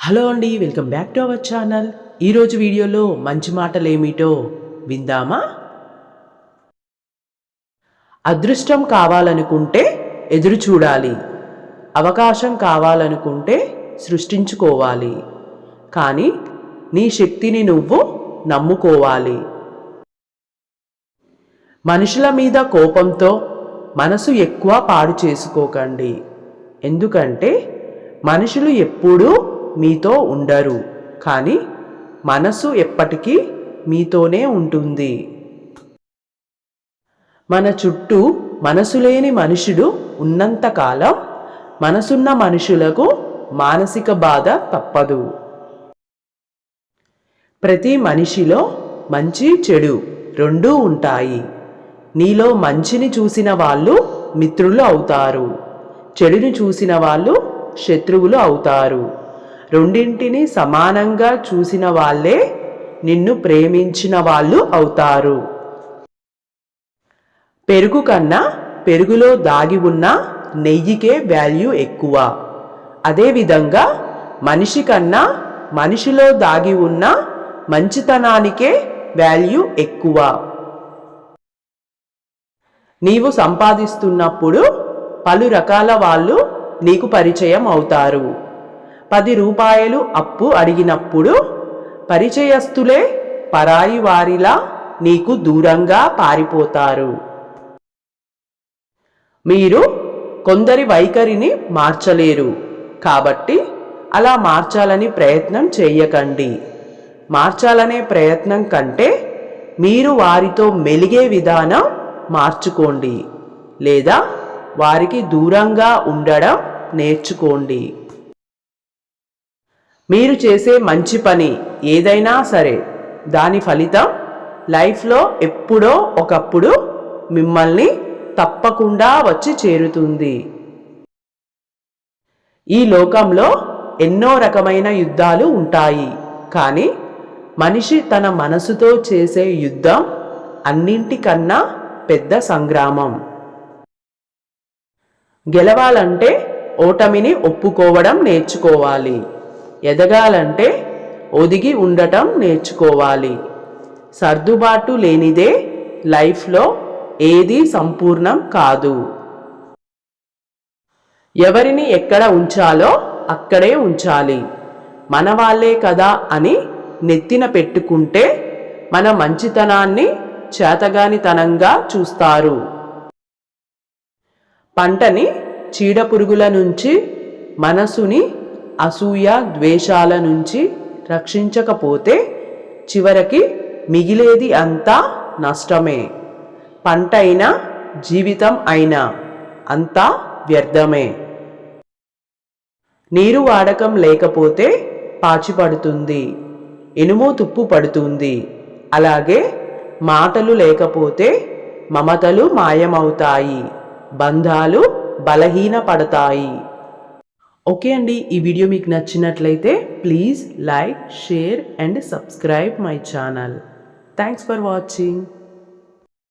Hello అండి, welcome back to our channel. ఈరోజు వీడియోలో మంచి మాటలు ఏమిటో విందామా? అదృష్టం కావాలనుకుంటే ఎదురు చూడాలి, అవకాశం కావాలనుకుంటే సృష్టించుకోవాలి, కానీ నీ శక్తిని నువ్వు నమ్ముకోవాలి. మనుషుల మీద కోపంతో మనసు ఎక్కువ పాడు చేసుకోకండి, ఎందుకంటే మనుషులు ఎప్పుడూ మీతో ఉండరు, కానీ మనసు ఎప్పటికీ మీతోనే ఉంటుంది. మన చుట్టూ మనసు లేని మనుషుడు ఉన్నంతకాలం మనసున్న మనుషులకు మానసిక బాధ తప్పదు. ప్రతి మనిషిలో మంచి చెడు రెండూ ఉంటాయి. నీలో మంచిని చూసిన వాళ్ళు మిత్రులు అవుతారు, చెడుని చూసిన వాళ్ళు శత్రువులు అవుతారు. రెండింటిని సమానంగా చూసిన వాళ్ళే నిన్ను ప్రేమించిన వాళ్ళు అవుతారు. పెరుగు కన్నా పెరుగులో దాగి ఉన్న నెయ్యికే వాల్యూ ఎక్కువ. అదేవిధంగా మనిషి కన్నా మనిషిలో దాగి ఉన్న మంచితనానికే వాల్యూ ఎక్కువ. నీవు సంపాదిస్తున్నప్పుడు పలు రకాల వాళ్ళు నీకు పరిచయం అవుతారు. 10 రూపాయలు అప్పు అడిగినప్పుడు పరిచయస్తులే పరాయి వారిలా నీకు దూరంగా పారిపోతారు. మీరు కొందరి వైఖరిని మార్చలేరు, కాబట్టి అలా మార్చాలని ప్రయత్నం చేయకండి. మార్చాలనే ప్రయత్నం కంటే మీరు వారితో మెలిగే విధానం మార్చుకోండి, లేదా వారికి దూరంగా ఉండడం నేర్చుకోండి. మీరు చేసే మంచి పని ఏదైనా సరే దాని ఫలితం లైఫ్లో ఎప్పుడో ఒకప్పుడు మిమ్మల్ని తప్పకుండా వచ్చి చేరుతుంది. ఈ లోకంలో ఎన్నో రకమైన యుద్ధాలు ఉంటాయి, కానీ మనిషి తన మనసుతో చేసే యుద్ధం అన్నింటికన్నా పెద్ద సంగ్రామం. గెలవాలంటే ఓటమిని ఒప్పుకోవడం నేర్చుకోవాలి, ఎదగాలంటే ఒదిగి ఉండటం నేర్చుకోవాలి. సర్దుబాటు లేనిదే లైఫ్లో ఏదీ సంపూర్ణం కాదు. ఎవరిని ఎక్కడ ఉంచాలో అక్కడే ఉంచాలి. మన వాళ్ళే కదా అని నెత్తిన పెట్టుకుంటే మన మంచితనాన్ని చేతగానితనంగా చూస్తారు. పంటని చీడపురుగుల నుంచి, మనసుని అసూయ ద్వేషాల నుంచి రక్షించకపోతే చివరికి మిగిలేది అంతా నష్టమే. పంట అయినా జీవితం అయినా అంతా వ్యర్థమే. నీరు వాడకం లేకపోతే పాచి పడుతుంది, ఇనుము తుప్పు పడుతుంది. అలాగే మాటలు లేకపోతే మమతలు మాయమవుతాయి, బంధాలు బలహీనపడతాయి. ఓకే అండి, ఈ వీడియో మీకు నచ్చినట్లయితే please like, share and subscribe my channel. Thanks for watching.